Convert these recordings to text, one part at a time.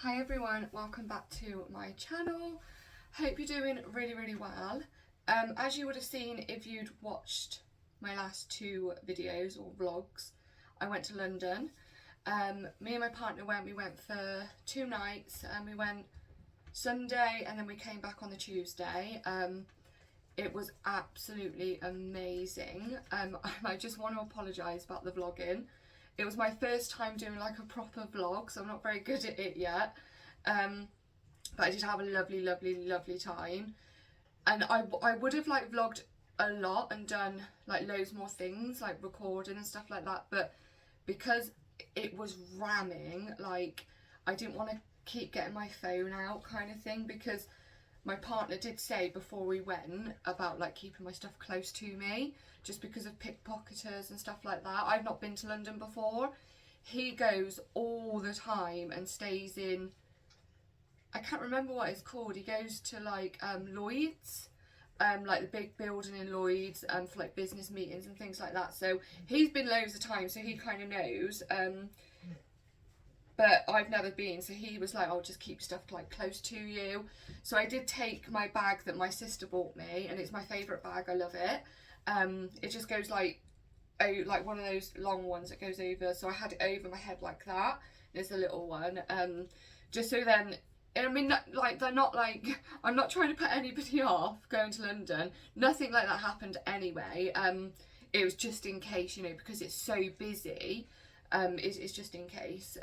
Hi everyone, welcome back to my channel. Hope you're doing really well. As you would have seen if you'd watched my last two videos or vlogs, I went to London. Me and my partner we went for 2 nights, and we went Sunday and then we came back on the Tuesday. It was absolutely amazing. I just want to apologise about the vlogging. It was my first time doing like a proper vlog, so I'm not very good at it yet. But I did have a lovely time. And I would have like vlogged a lot and done like loads more things, like recording and stuff like that. But because it was ramming, like I didn't want to keep getting my phone out kind of thing, because my partner did say before we went about like keeping my stuff close to me, just because of pickpocketers and stuff like that. I've not been to London before. He goes all the time and stays in, I can't remember what it's called. He goes to like Lloyd's, like the big building in Lloyd's, for like business meetings and things like that. So he's been loads of times, so he kind of knows. But I've never been, so he was like, I'll just keep stuff like close to you. So I did take my bag that my sister bought me, and it's my favourite bag. I love it. It just goes like one of those long ones that goes over. So I had it over my head like that. There's a little one, just so then. I mean, like they're not like, I'm not trying to put anybody off going to London. Nothing like that happened anyway. It was just in case, you know, because it's so busy. It's just in case.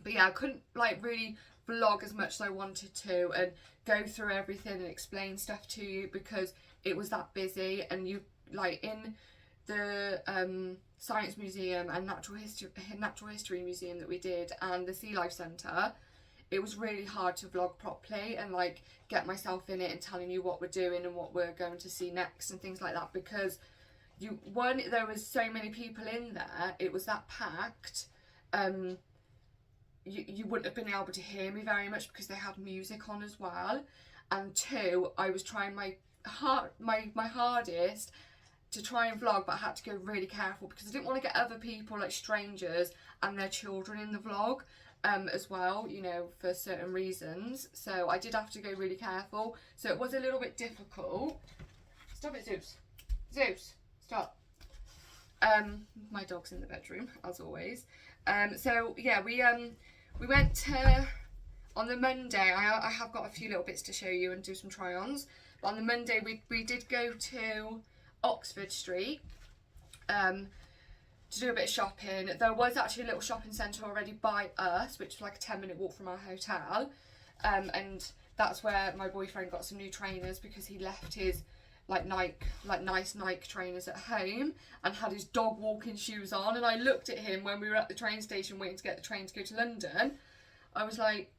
But yeah, I couldn't like really vlog as much as I wanted to and go through everything and explain stuff to you, because it was that busy. And you like in the Science Museum and Natural History Museum that we did, and the Sea Life Centre, it was really hard to vlog properly and like get myself in it and telling you what we're doing and what we're going to see next and things like that, because there was so many people in there. It was that packed. You wouldn't have been able to hear me very much because they had music on as well. And 2, I was trying my hardest to try and vlog, but I had to go really careful because I didn't want to get other people, like strangers and their children, in the vlog as well, you know, for certain reasons. So I did have to go really careful. So it was a little bit difficult. Stop it, Zeus. Stop. My dog's in the bedroom, as always. So yeah, we went to, on the Monday, I have got a few little bits to show you and do some try-ons. But on the Monday, we did go to Oxford Street to do a bit of shopping. There was actually a little shopping centre already by us, which was like a 10-minute walk from our hotel. And that's where my boyfriend got some new trainers, because he left his nice Nike trainers at home and had his dog walking shoes on. And I looked at him when we were at the train station waiting to get the train to go to London. I was like,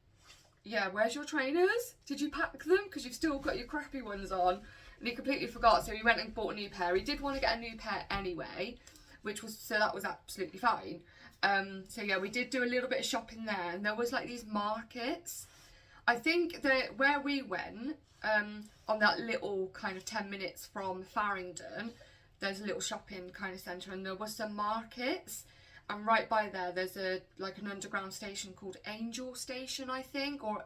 yeah, where's your trainers? Did you pack them? Because you've still got your crappy ones on. And he completely forgot, so he went and bought a new pair. He did want to get a new pair anyway, so that was absolutely fine. So yeah, we did do a little bit of shopping there, and there was like these markets. I think that where we went, on that little kind of 10 minutes from Farringdon, there's a little shopping kind of centre, and there was some markets. And right by there, there's an underground station called Angel Station, I think, or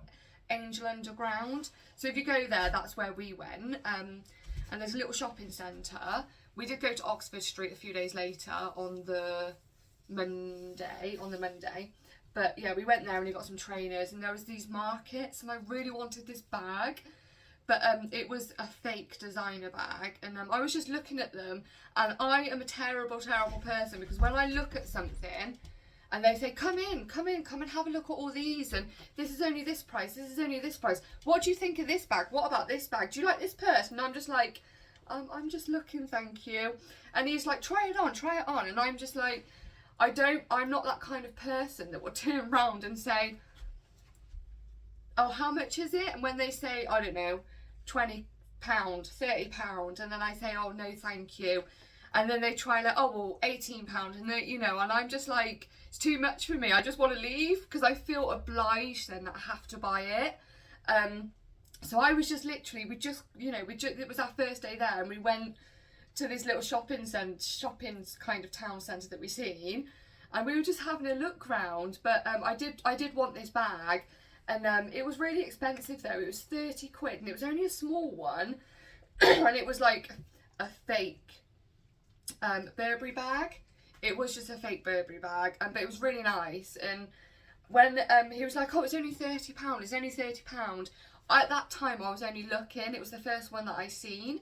Angel Underground. So if you go there, that's where we went. And there's a little shopping centre. We did go to Oxford Street a few days later on the Monday. But yeah, we went there and we got some trainers, and there was these markets, and I really wanted this bag. But it was a fake designer bag, and I was just looking at them, and I am a terrible person, because when I look at something and they say, come in and have a look at all these, and this is only this price, what do you think of this bag, what about this bag, do you like this purse? And I'm just like, I'm just looking, thank you. And he's like, try it on, and I'm just like, I'm not that kind of person that will turn around and say, oh, how much is it? And when they say, I don't know, £20, £30, and then I say, oh no thank you, and then they try like, oh well, £18, and they, you know, and I'm just like, it's too much for me, I just want to leave, because I feel obliged then that I have to buy it. So I was just literally, it was our first day there, and we went to this little shopping kind of town centre that we seen, and we were just having a look round. But I did want this bag, and it was really expensive though. It was 30 quid, and it was only a small one, and it was like a fake Burberry bag. It was just a fake Burberry bag, but it was really nice. And when he was like, oh, it's only £30, it's only £30. At that time, I was only looking. It was the first one that I seen.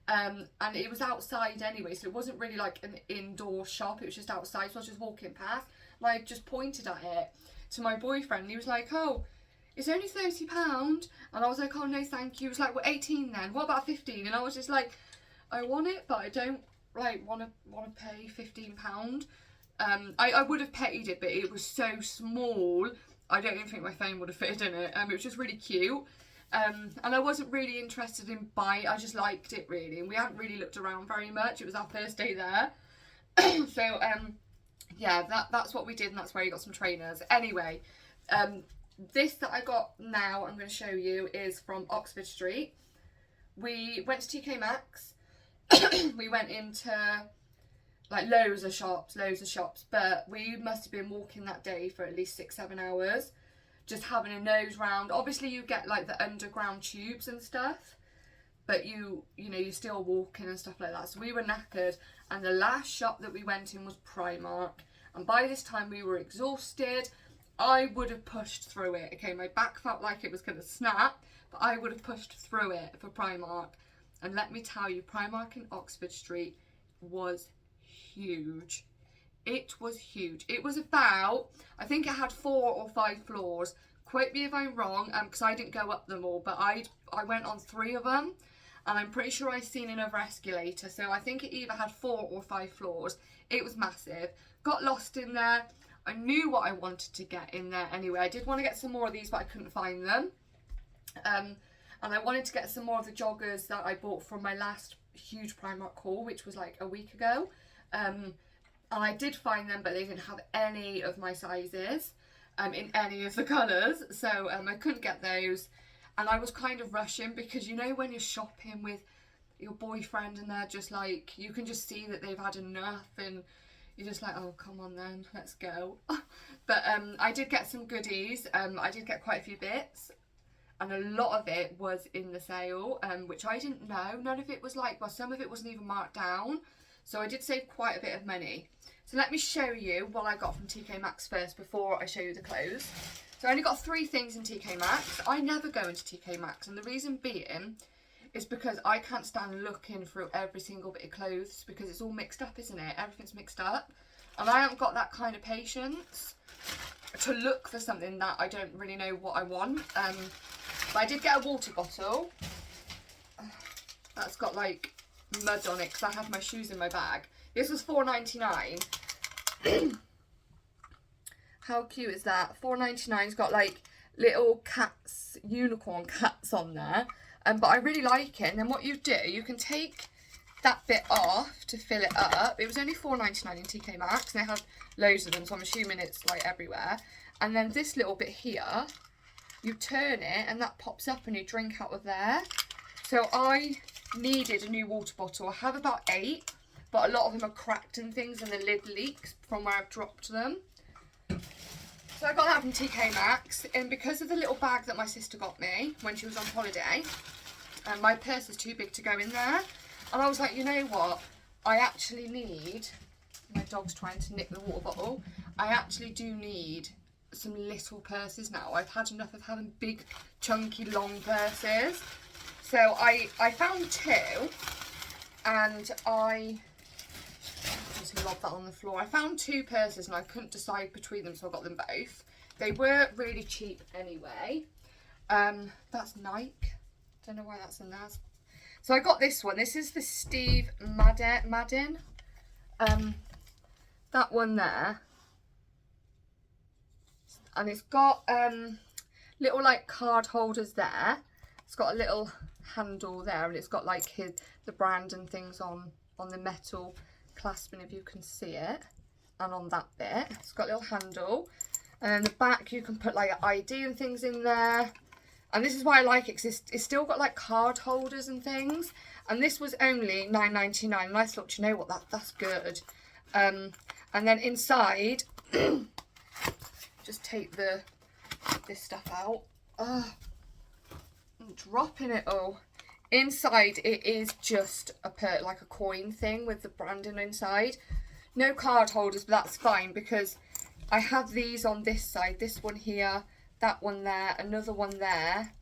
And it was outside anyway, so it wasn't really like an indoor shop. It was just outside, so I was just walking past. And I just pointed at it to my boyfriend. And he was like, oh, it's only £30. And I was like, oh, no, thank you. He was like, well, 18 then. What about 15? And I was just like, I want it, but I don't like want to pay £15. I would have paid it, but it was so small. I don't even think my phone would have fitted in it. It was just really cute. And I wasn't really interested in buying it. I just liked it really, and we hadn't really looked around very much. It was our first day there. So yeah, that's what we did, and that's where you got some trainers. Anyway, this that I got now, I'm going to show you, is from Oxford Street. We went to T.K.Max. We went into like loads of shops, but we must have been walking that day for at least 6-7 hours, just having a nose round. Obviously you get like the underground tubes and stuff, but you know, you're still walking and stuff like that. So we were knackered, and the last shop that we went in was Primark, and by this time we were exhausted. I would have pushed through it. Okay, my back felt like it was going to snap, but I would have pushed through it for Primark. And let me tell you, Primark in Oxford Street was huge. It was huge. It was about, I think it had 4 or 5 floors. Quote me if I'm wrong, because I didn't go up them all, but I went on 3 of them, and I'm pretty sure I've seen another escalator. So I think it either had 4 or 5 floors. It was massive. Got lost in there. I knew what I wanted to get in there anyway. I did want to get some more of these, but I couldn't find them. And I wanted to get some more of the joggers that I bought from my last huge Primark haul, which was like a week ago. And I did find them, but they didn't have any of my sizes in any of the colours. So I couldn't get those. And I was kind of rushing, because you know when you're shopping with your boyfriend and they're just like, you can just see that they've had enough, and you're just like, oh, come on then, let's go. But I did get some goodies. I did get quite a few bits. And a lot of it was in the sale, which I didn't know. None of it was like, well, some of it wasn't even marked down. So I did save quite a bit of money. So let me show you what I got from TK.Max first before I show you the clothes. So I only got 3 things in TK.Max. I never go into TK.Max, and the reason being is because I can't stand looking through every single bit of clothes, because it's all mixed up, isn't it? Everything's mixed up. And I haven't got that kind of patience to look for something that I don't really know what I want. But I did get a water bottle that's got like mud on it, because I have my shoes in my bag. This was $4.99. How cute is that? $4.99. It's got like little cats, unicorn cats on there. But I really like it. And then what you do, you can take that bit off to fill it up. It was only $4.99 in TK.Max, and they have loads of them, so I'm assuming it's like everywhere. And then this little bit here, you turn it and that pops up and you drink out of there. So I needed a new water bottle. I have about 8, but a lot of them are cracked and things, and the lid leaks from where I've dropped them. So I got that from TK.Max, and because of the little bag that my sister got me when she was on holiday, and my purse is too big to go in there, and I was like, you know what, I actually need, my dog's trying to nick the water bottle, I actually do need some little purses now. I've had enough of having big, chunky, long purses. So I found 2, and I just lobbed that on the floor. I found 2 purses, and I couldn't decide between them, so I got them both. They were really cheap anyway. That's Nike. Don't know why that's in there. So I got this one. This is the Steve Madden. That one there. And it's got little like card holders there. It's got a little handle there, and it's got like the brand and things on the metal clasping, if you can see it, and on that bit it's got a little handle. And then the back, you can put like ID and things in there. And this is why I like it, because it's still got like card holders and things. And this was only $9.99, and I thought, you know what, that's good. And then inside Just take this stuff out. I'm dropping it all. Inside it is just like a coin thing with the branding inside. No card holders, but that's fine because I have these on this side. This one here, that one there, another one there,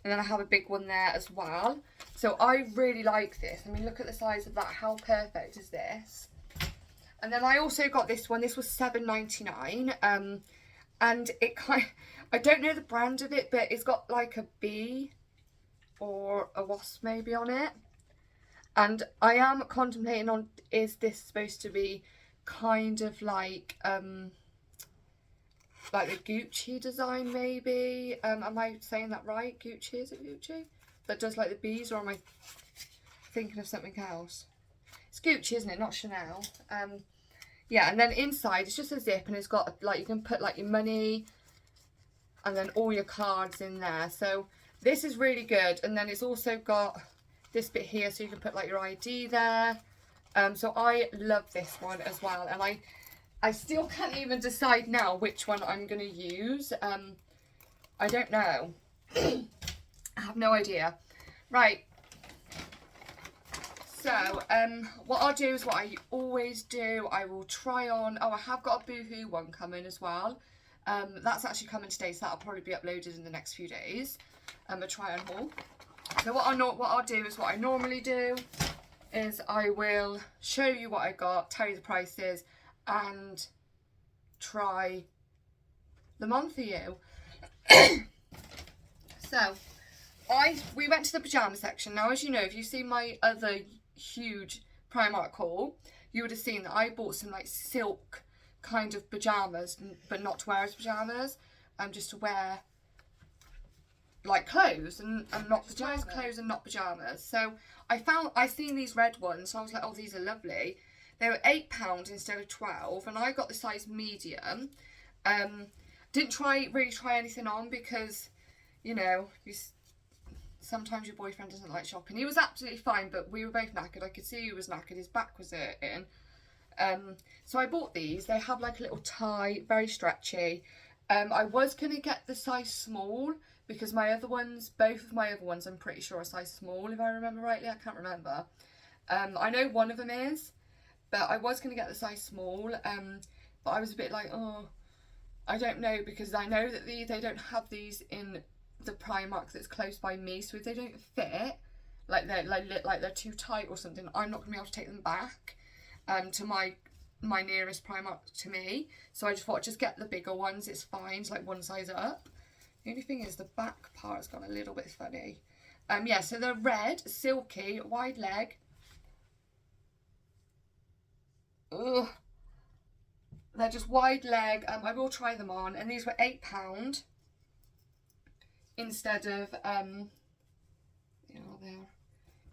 and then I have a big one there as well. So I really like this. I mean, look at the size of that. How perfect is this? And then I also got this one. This was $7.99. And it I don't know the brand of it, but it's got like a bee or a wasp maybe on it. And I am contemplating on, is this supposed to be kind of like the Gucci design maybe? Am I saying that right? Gucci, is it Gucci? That does like the bees, or am I thinking of something else? It's Gucci, isn't it? Not Chanel. Yeah, and then inside it's just a zip, and it's got like, you can put like your money and then all your cards in there. So this is really good. And then it's also got this bit here, so you can put like your ID there. So I love this one as well, and I still can't even decide now which one I'm going to use. I don't know. I have no idea. Right. So, what I'll do is what I always do. I will try on... Oh, I have got a Boohoo one coming as well. That's actually coming today, so that'll probably be uploaded in the next few days. A try-on haul. So what I'll do is what I normally do is I will show you what I got, tell you the prices, and try them on for you. So, we went to the pyjama section. Now, as you know, if you've seen my other huge Primark haul, you would have seen that I bought some like silk kind of pyjamas, but not to wear as pyjamas, just to wear like clothes and not pyjamas. Clothes and not pyjamas. So I seen these red ones, so I was like, oh, these are lovely. They were £8 instead of 12, and I got the size medium. Didn't really try anything on because, you know, sometimes your boyfriend doesn't like shopping. He was absolutely fine, but we were both knackered. I could see he was knackered. His back was hurting. So I bought these. They have like a little tie, very stretchy. I was going to get the size small because both of my other ones, I'm pretty sure are size small, if I remember rightly. I can't remember. I know one of them is, but I was going to get the size small. But I was a bit like, oh, I don't know, because I know that they don't have these in the Primark that's close by me, so if they don't fit, like they're too tight or something, I'm not gonna be able to take them back to my nearest Primark to me. So I just thought I'd just get the bigger ones. It's fine, it's like one size up. The only thing is the back part's got a little bit funny. Yeah, so they're red, silky, wide leg. Ugh. They're just wide leg. I will try them on, and these were £8 instead of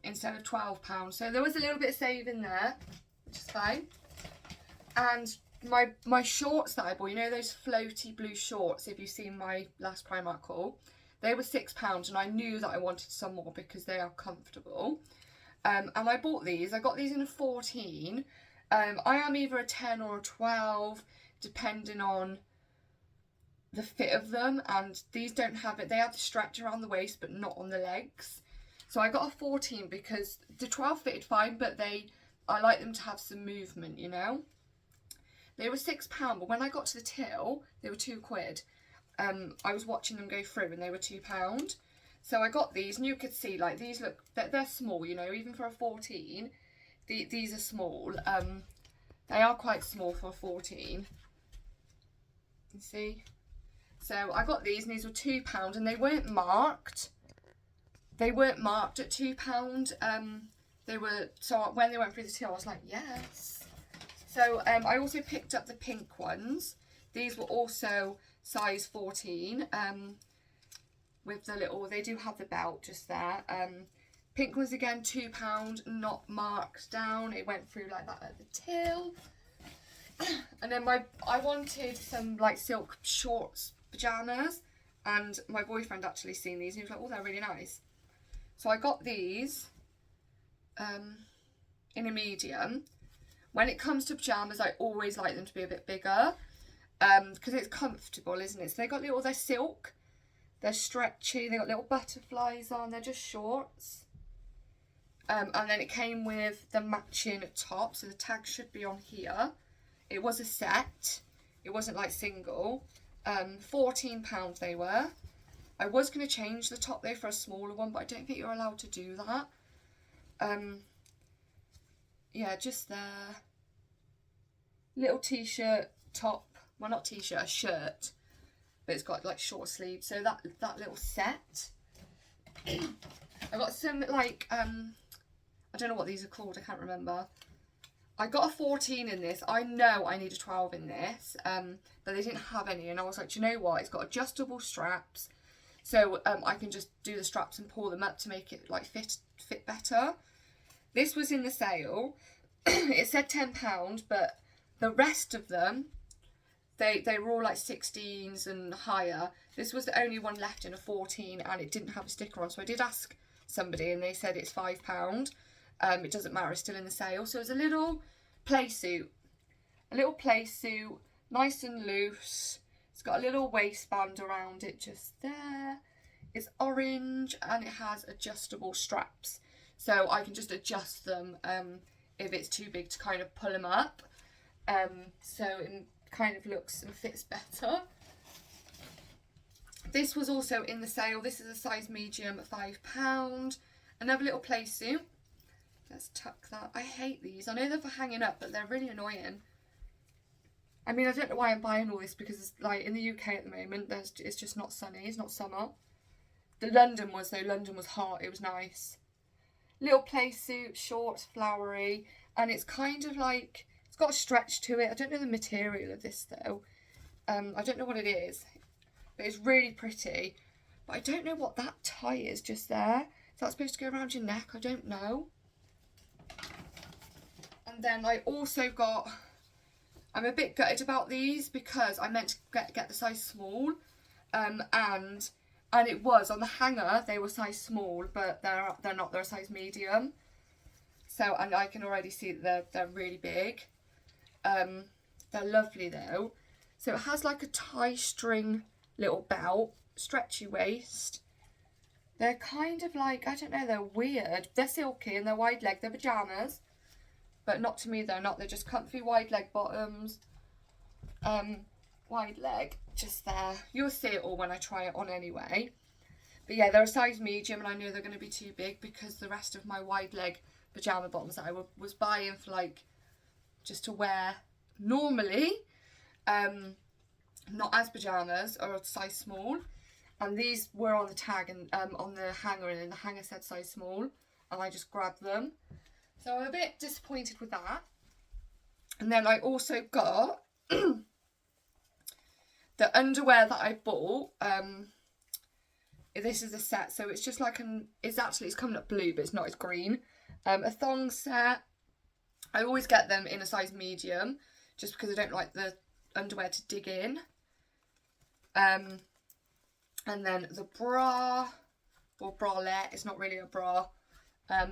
instead of £12. So there was a little bit of saving there, which is fine. And my shorts that I bought, you know those floaty blue shorts, if you've seen my last Primark haul, they were £6, and I knew that I wanted some more because they are comfortable. And I bought these. I got these in a 14. I am either a 10 or a 12, depending on the fit of them, and these don't have it. They have the stretch around the waist, but not on the legs. So I got a 14 because the 12 fitted fine, but I like them to have some movement, you know. They were £6, but when I got to the till, they were £2. I was watching them go through, and they were £2. So I got these, and you could see, like, these look, they're small, you know, even for a 14. These are small. They are quite small for a 14. You see? So I got these, and these were £2, and they weren't marked. They weren't marked at £2. They were, so when they went through the till, I was like, yes. So I also picked up the pink ones. These were also size 14. With the little, they do have the belt just there. Pink ones again, £2, not marked down. It went through like that at the till. And then I wanted some like silk shorts pyjamas, and my boyfriend actually seen these, and he was like, oh, they're really nice. So I got these in a medium. When it comes to pyjamas, I always like them to be a bit bigger. because it's comfortable, isn't it? So they got little, they're silk, they're stretchy, they got little butterflies on, they're just shorts. And then it came with the matching top, so the tag should be on here. It was a set, it wasn't like single. £14 they were. I was going to change the top though for a smaller one, but I don't think you're allowed to do that. Yeah, just there. Little t-shirt top, well not t-shirt, a shirt, but it's got like short sleeves. So that little set. I got some like I don't know what these are called, I can't remember. I got a 14 in this. I know I need a 12 in this, but they didn't have any, and I was like, do you know what? It's got adjustable straps, so I can just do the straps and pull them up to make it like fit better. This was in the sale. It said £10, but the rest of them, they were all like 16s and higher. This was the only one left in a 14, and it didn't have a sticker on, so I did ask somebody, and they said it's £5. It doesn't matter, it's still in the sale. So it's a little play suit, nice and loose. It's got a little waistband around it just there. It's orange and it has adjustable straps, so I can just adjust them if it's too big to kind of pull them up. So it kind of looks and fits better. This was also in the sale. This is a size medium at £5. Another little play suit. Let's tuck that. I hate these. I know they're for hanging up, but they're really annoying. I mean, I don't know why I'm buying all this, because it's like in the UK at the moment, it's just not sunny. It's not summer. The London was though. London was hot. It was nice. Little play suit, short, flowery, and it's kind of like, it's got a stretch to it. I don't know the material of this though. I don't know what it is, but it's really pretty. But I don't know what that tie is just there. Is that supposed to go around your neck? I don't know. And then I also got, I'm a bit gutted about these because I meant to get the size small, and it was on the hanger they were size small, but they're not, they're a size medium. So, and I can already see that they're really big. They're lovely though. So it has like a tie string little belt, stretchy waist. They're kind of like, I don't know, they're weird. They're silky and they're wide leg, they're pyjamas. But not to me, they're not. They're just comfy wide leg bottoms. Wide leg, just there. You'll see it all when I try it on anyway. But yeah, they're a size medium, and I know they're going to be too big because the rest of my wide leg pyjama bottoms that I was buying for like, just to wear normally, not as pyjamas, are a size small. And these were on the tag and on the hanger, and the hanger said size small, and I just grabbed them. So I'm a bit disappointed with that. And then I also got the underwear that I bought. This is a set, so it's just like it's coming up blue, but it's not, it's green. A thong set. I always get them in a size medium, just because I don't like the underwear to dig in. And then the bra, or bralette, it's not really a bra.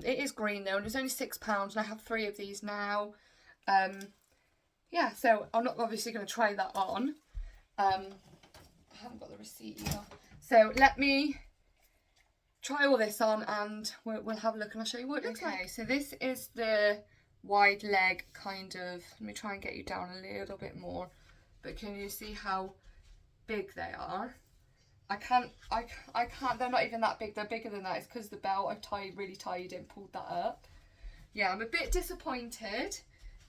It is green though, and it's only £6, and I have 3 of these now. Yeah, so I'm not obviously going to try that on. I haven't got the receipt either. So let me try all this on, and we'll have a look, and I'll show you what it looks like. Okay, so this is the wide leg kind of, let me try and get you down a little bit more, but can you see how big they are? I can't, they're not even that big, they're bigger than that. It's because the belt I've really tied and pulled that up. Yeah, I'm a bit disappointed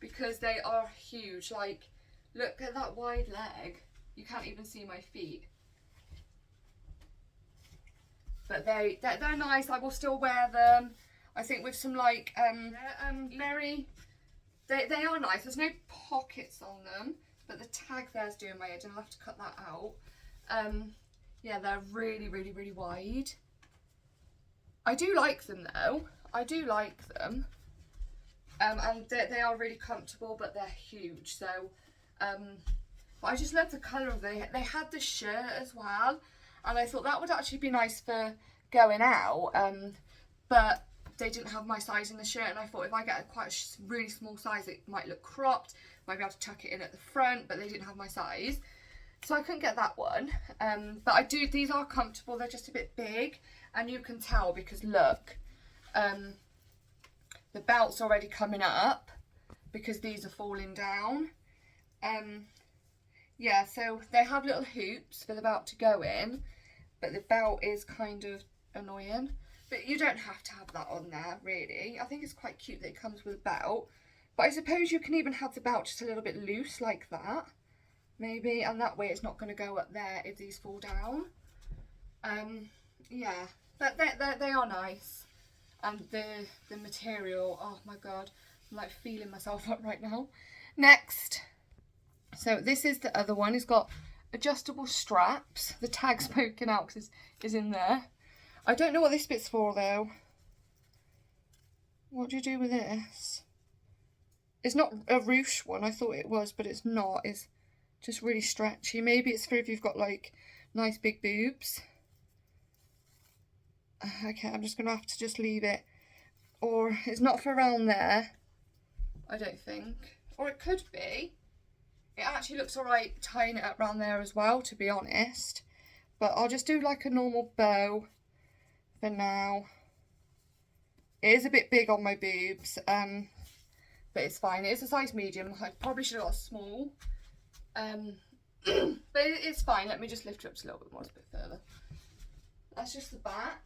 because they are huge. Like, look at that wide leg. You can't even see my feet. But they're nice. I will still wear them. I think with some like, they are nice. There's no pockets on them, but the tag there's doing my head, and I'll have to cut that out. Yeah, they're really, really, really wide. I do like them though. I do like them. And they are really comfortable, but they're huge. So, but I just love the colour of them. They had the shirt as well, and I thought that would actually be nice for going out. But they didn't have my size in the shirt, and I thought if I get quite a really small size, it might look cropped, might be able to tuck it in at the front, but they didn't have my size. So I couldn't get that one, but these are comfortable, they're just a bit big, and you can tell because look, the belt's already coming up because these are falling down. Yeah, so they have little hoops for the belt to go in, but the belt is kind of annoying. But you don't have to have that on there, really. I think it's quite cute that it comes with a belt, but I suppose you can even have the belt just a little bit loose like that. Maybe, and that way it's not going to go up there if these fall down. Yeah, they are nice, and the material, oh my god, I'm like feeling myself up right now. Next, so this is the other one. It's got adjustable straps. The tag's poking out because it's in there. I don't know what this bit's for though. What do you do with this? It's not a ruche one. I thought it was, but it's not. It's just really stretchy. Maybe it's for if you've got like nice big boobs. Okay, I'm just gonna have to just leave it. Or it's not for around there, I don't think. Or it could be. It actually looks alright tying it up around there as well, to be honest. But I'll just do like a normal bow for now. It is a bit big on my boobs, but it's fine. It is a size medium. I probably should have got a small. But it's fine. Let me just lift it up just a little bit more, a bit further. That's just the back,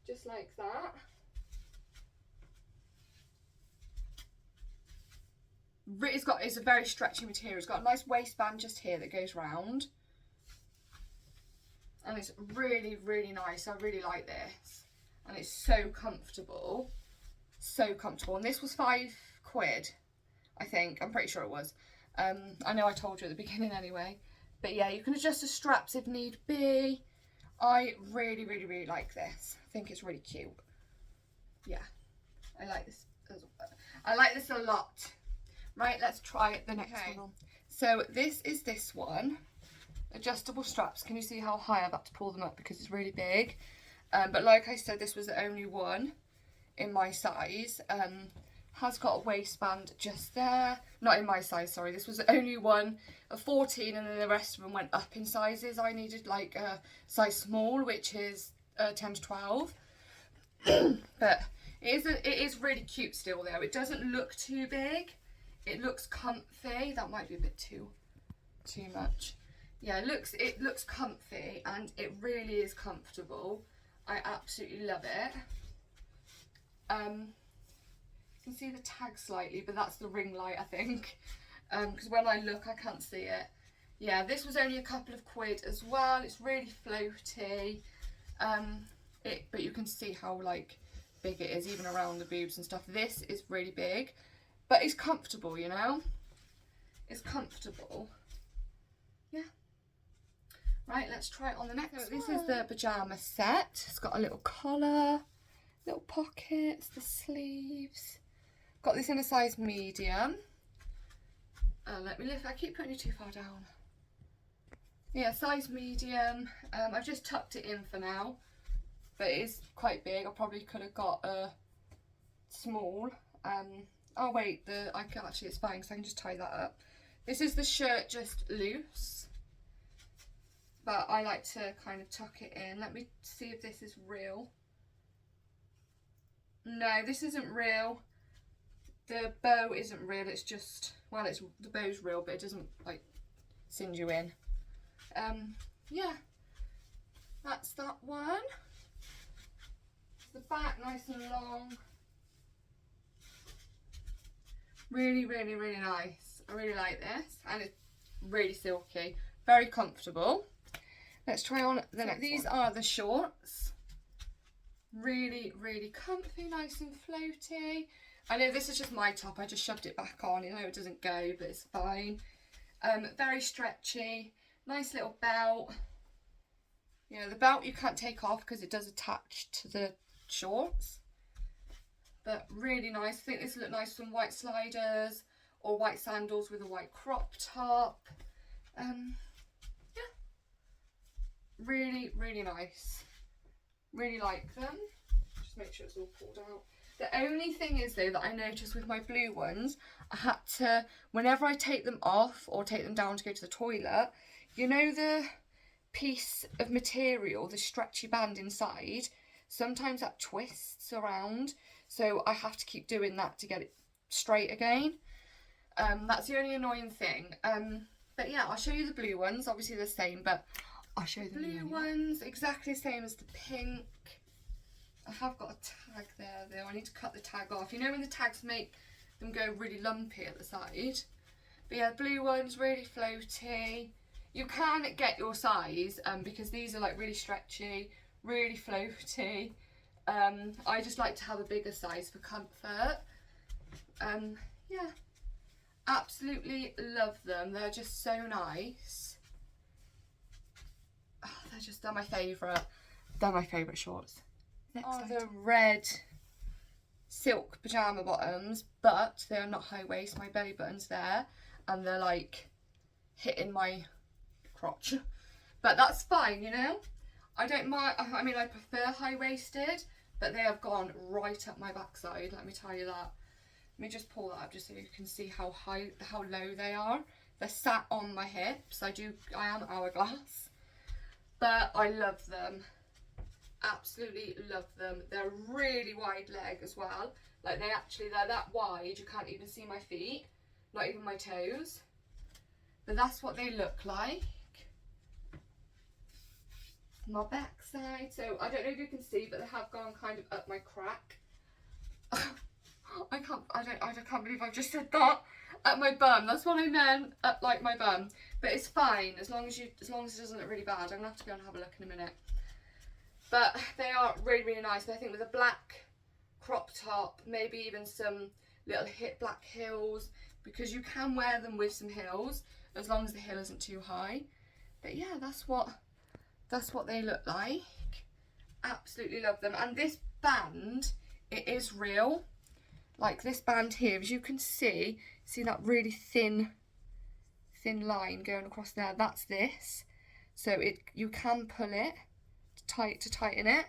just like that. It's a very stretchy material. It's got a nice waistband just here that goes round, and it's really, really nice. I really like this, and it's so comfortable, so comfortable. And this was £5, I think. I'm pretty sure it was. I know I told you at the beginning anyway, but yeah, you can adjust the straps if need be. I really, really, really like this. I think it's really cute. Yeah, I like this. I like this a lot. Right, let's try the next one on. So this is this one. Adjustable straps. Can you see how high I've had to pull them up because it's really big? But like I said, this was the only one in my size. Has got a waistband just there. Not in my size, sorry. This was the only one of 14, and then the rest of them went up in sizes. I needed like a size small, which is 10 to 12. But it is really cute still though. It doesn't look too big. It looks comfy. That might be a bit too much. Yeah, it looks comfy, and it really is comfortable. I absolutely love it. You can see the tag slightly, but that's the ring light, I think, because when I look I can't see it. Yeah, this was only a couple of quid as well. It's really floaty, but you can see how like big it is even around the boobs and stuff. This is really big, but it's comfortable, you know, it's comfortable. Yeah. Right, let's try it on the next one. This is the pyjama set. It's got a little collar, little pockets, the sleeves. Got this in a size medium. Let me lift. I keep putting you too far down. Yeah, size medium. I've just tucked it in for now, but it is quite big. I probably could have got a small. Oh wait, actually it's fine because I can just tie that up. This is the shirt just loose, but I like to kind of tuck it in. Let me see if this is real. No, this isn't real. The bow isn't real. It's just, well, the bow's real, but it doesn't like singe you in. Yeah, that's that one. The back nice and long. Really, really, really nice. I really like this, and it's really silky, very comfortable. Let's try on the next. These are the shorts. Really, really comfy, nice and floaty. I know this is just my top. I just shoved it back on. You know it doesn't go, but it's fine. Very stretchy. Nice little belt. You know, the belt you can't take off because it does attach to the shorts. But really nice. I think this would look nice with some white sliders or white sandals with a white crop top. Yeah. Really, really nice. Really like them. Just to make sure it's all pulled out. The only thing is though that I noticed with my blue ones, I had to, whenever I take them off or take them down to go to the toilet, you know the piece of material, the stretchy band inside, sometimes that twists around, so I have to keep doing that to get it straight again. That's the only annoying thing. But yeah, I'll show you the blue ones. Obviously they're the same, but I'll show you the blue ones, exactly the same as the pink. I have got a tag there though. I need to cut the tag off. You know when the tags make them go really lumpy at the side? But yeah, blue ones, really floaty. You can get your size because these are like really stretchy, really floaty. I just like to have a bigger size for comfort. Yeah, absolutely love them. They're just so nice. Oh, they're my favourite. They're my favourite shorts. Next are the red silk pyjama bottoms, but they are not high waist. My belly button's there, and they're like hitting my crotch, but that's fine, you know. I don't mind. I mean, I prefer high waisted, but they have gone right up my backside. Let me tell you that. Let me just pull that up just so you can see how low they are. They're sat on my hips. I am hourglass, but I love them. Absolutely love them. They're really wide leg as well. Like they're that wide you can't even see my feet, not even my toes. But that's what they look like. My backside. So I don't know if you can see, but they have gone kind of up my crack. I can't believe I've just said that. At my bum. That's what I meant. Up like my bum. But it's fine as long as it doesn't look really bad. I'm gonna have to go and have a look in a minute. But they are really, really nice. But I think with a black crop top, maybe even some little black heels, because you can wear them with some heels as long as the heel isn't too high. But yeah, that's what they look like. Absolutely love them. And this band, it is real. Like this band here, as you can see that really thin line going across there. That's this. So you can pull it to tighten it.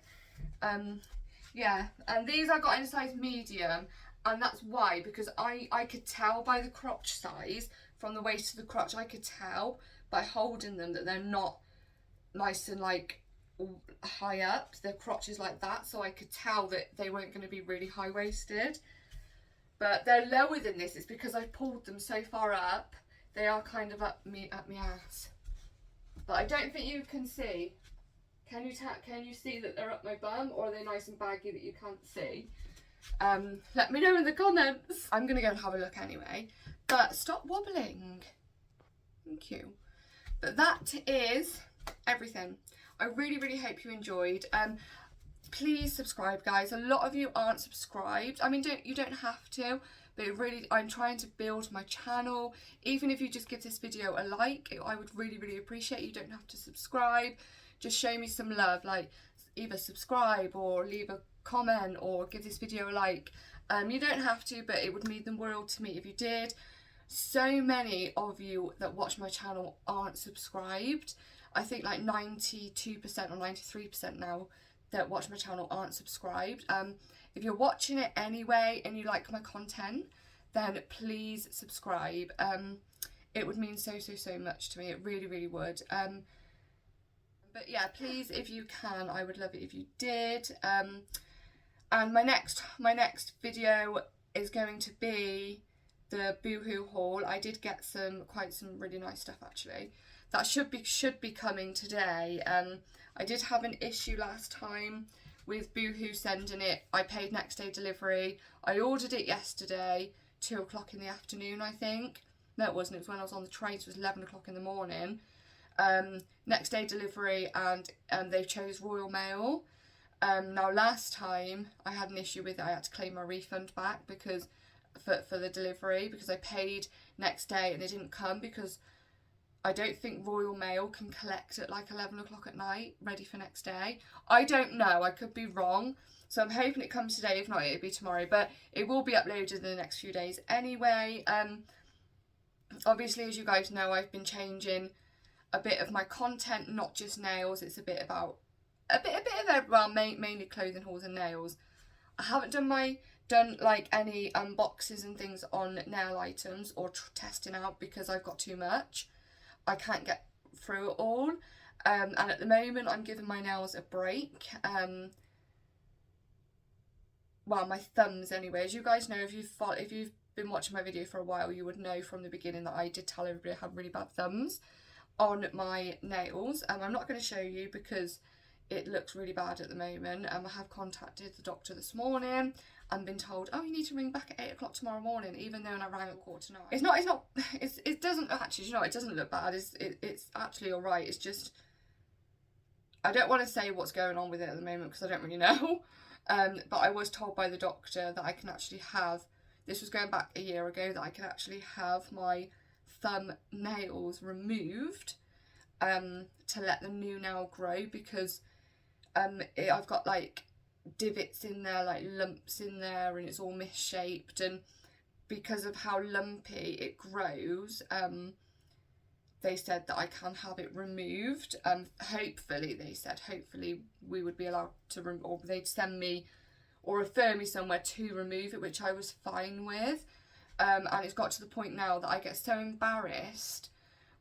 Yeah, and these I got in a size medium, and that's why, because I could tell by the crotch size, from the waist to the crotch, I could tell by holding them that they're not nice and like high up. The crotch is like that, so I could tell that they weren't going to be really high waisted. But they're lower than this. It's because I pulled them so far up. They are kind of up me ass. But I don't think you can see. Can you see that they're up my bum, or are they nice and baggy that you can't see? Let me know in the comments. I'm gonna go and have a look anyway. But stop wobbling. Thank you. But that is everything. I really, really hope you enjoyed. Please subscribe, guys. A lot of you aren't subscribed. I mean, you don't have to, but I'm trying to build my channel. Even if you just give this video a like, I would really, really appreciate it. You don't have to subscribe. Just show me some love, like either subscribe or leave a comment or give this video a like. You don't have to, but it would mean the world to me if you did. So many of you that watch my channel aren't subscribed. I think like 92% or 93% now that watch my channel aren't subscribed. If you're watching it anyway and you like my content, then please subscribe. It would mean so much to me. It really, really would. But yeah, please, if you can, I would love it if you did. And my next video is going to be the Boohoo haul. I did get quite some really nice stuff actually. That should be coming today. I did have an issue last time with Boohoo sending it. I paid next day delivery. I ordered it yesterday, 2 o'clock in the afternoon, I think. No, it wasn't. It was when I was on the train, so it was 11 o'clock in the morning. Next day delivery, and they chose Royal Mail. Now last time I had an issue with it. I had to claim my refund back because for the delivery, because I paid next day and they didn't come, because I don't think Royal Mail can collect at like 11 o'clock at night, ready for next day. I don't know, I could be wrong. So I'm hoping it comes today. If not, it'll be tomorrow, but it will be uploaded in the next few days anyway. Obviously, as you guys know, I've been changing a bit of my content, not just nails. It's a bit of well, mainly clothing hauls and nails. I haven't done like any unboxes and things on nail items or testing out because I've got too much. I can't get through it all. And at the moment I'm giving my nails a break. Well, my thumbs anyway. As you guys know, if you've been watching my video for a while, you would know from the beginning that I did tell everybody I had really bad thumbs on my nails. I'm not going to show you because it looks really bad at the moment. I have contacted the doctor this morning and been told, oh, you need to ring back at 8 o'clock tomorrow morning, even though I rang at 8:45. It doesn't actually, you know, it doesn't look bad. It's actually all right. It's just, I don't want to say what's going on with it at the moment because I don't really know. But I was told by the doctor that I can actually have, this was going back a year ago, that I can actually have my thumb nails removed to let the new nail grow, because I've got like divots in there, like lumps in there, and it's all misshaped, and because of how lumpy it grows, they said that I can have it removed. Hopefully, they said, hopefully we would be allowed to, or they'd send me or refer me somewhere to remove it, which I was fine with. And it's got to the point now that I get so embarrassed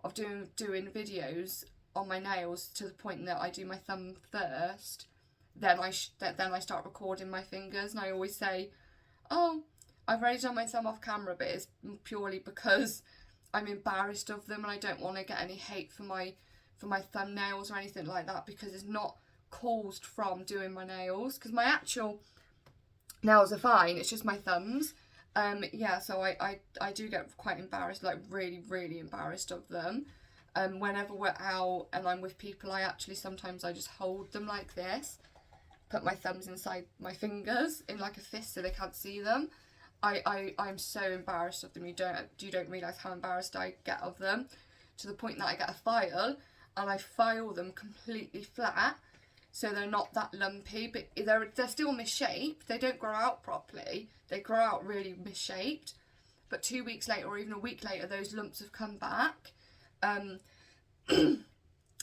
of doing videos on my nails to the point that I do my thumb first, then I start recording my fingers, and I always say, oh, I've already done my thumb off camera, but it's purely because I'm embarrassed of them and I don't want to get any hate for my thumbnails or anything like that, because it's not caused from doing my nails, because my actual nails are fine, it's just my thumbs. Yeah, so I do get quite embarrassed, like really embarrassed of them. Whenever we're out and I'm with people, I just hold them like this, put my thumbs inside my fingers in like a fist so they can't see them. I'm so embarrassed of them. You don't realise how embarrassed I get of them, to the point that I get a file and I file them completely flat so they're not that lumpy, but they're still misshaped. They don't grow out properly. They grow out really misshaped. But 2 weeks later, or even a week later, those lumps have come back.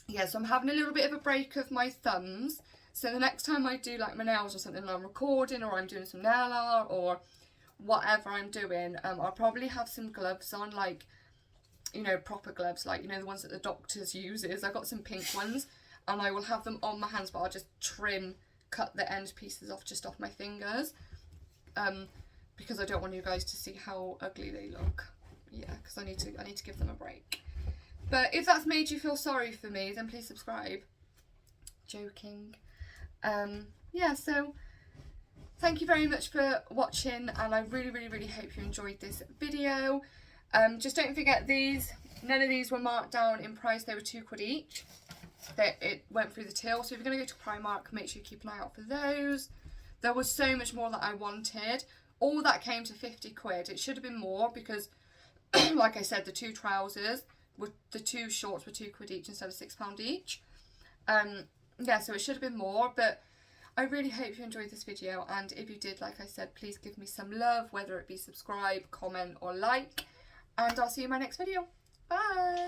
Yeah, so I'm having a little bit of a break of my thumbs. So the next time I do like my nails or something, and I'm recording or I'm doing some nail art or whatever I'm doing, I'll probably have some gloves on, like, you know, proper gloves, like, you know, the ones that the doctors uses. I've got some pink ones, and I will have them on my hands, but I'll just cut the end pieces off, just off my fingers, because I don't want you guys to see how ugly they look. Yeah, because I need to give them a break. But if that's made you feel sorry for me, then please subscribe. Joking. Yeah, so thank you very much for watching, and I really hope you enjoyed this video. Just don't forget, none of these were marked down in price. They were £2 each. It went through the till, so if you're going to go to Primark, make sure you keep an eye out for those. There was so much more that I wanted. All that came to £50. It should have been more because, like I said, the two shorts were £2 each instead of £6 each. Yeah, so it should have been more, but I really hope you enjoyed this video, and if you did, like I said, please give me some love, whether it be subscribe, comment or like, and I'll see you in my next video. Bye!